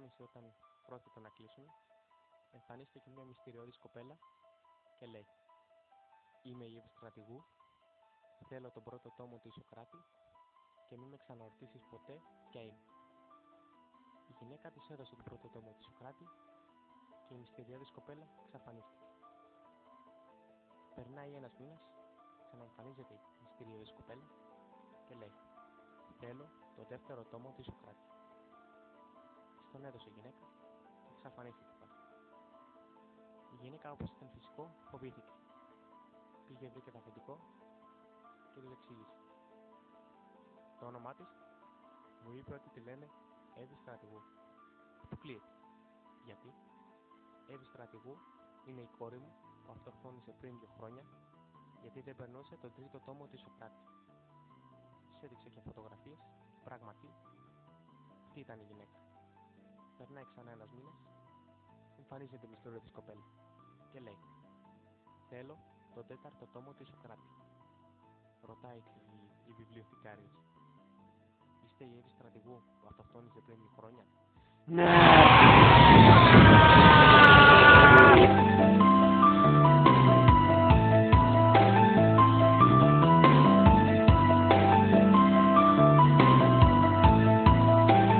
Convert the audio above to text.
11:30 όταν πρόκειται να κλείσουν, εμφανίστηκε και μια μυστηριώδης κοπέλα και λέει: «Είμαι η Εύη Στρατηγού, θέλω τον πρώτο τόμο του Ισοκράτη και μην με ξαναρωτήσεις ποτέ ποια είμαι». Η γυναίκα της έδωσε τον πρώτο τόμο του Ισοκράτη και η μυστηριώδης κοπέλα εξαφανίστηκε. Περνάει ένας μήνας, ξαναεμφανίζεται η μυστηριώδης κοπέλα και λέει: «Θέλω το δεύτερο τόμο του Ισοκράτη». Στον έδωσε η γυναίκα και εξαφανίστηκε πάλι. Η γυναίκα, όπως ήταν φυσικό, φοβήθηκε. Πήγε, βρήκε το αφεντικό και του εξήγησε. Το όνομά της μου είπε ότι τη λένε Εύη Στρατηγού. Αποκλείεται. Γιατί? Εύη Στρατηγού είναι η κόρη μου που αυτοκτόνησε πριν 2 χρόνια γιατί δεν περνούσε τον τρίτο τόμο του Ισοκράτη. Της έδειξε και φωτογραφίες, πράγματι, αυτή ήταν η γυναίκα. Περνάει ξανά ένας μήνας, εμφανίζεται η μυστηριώδης κοπέλα και λέει: «Θέλω τον τέταρτο τόμο του Ισοκράτη». Ρωτάει η βιβλιοθηκάριος: «Είστε η Εύη Στρατηγού που αυτοκτόνησε πριν 2 χρόνια?» Ναι.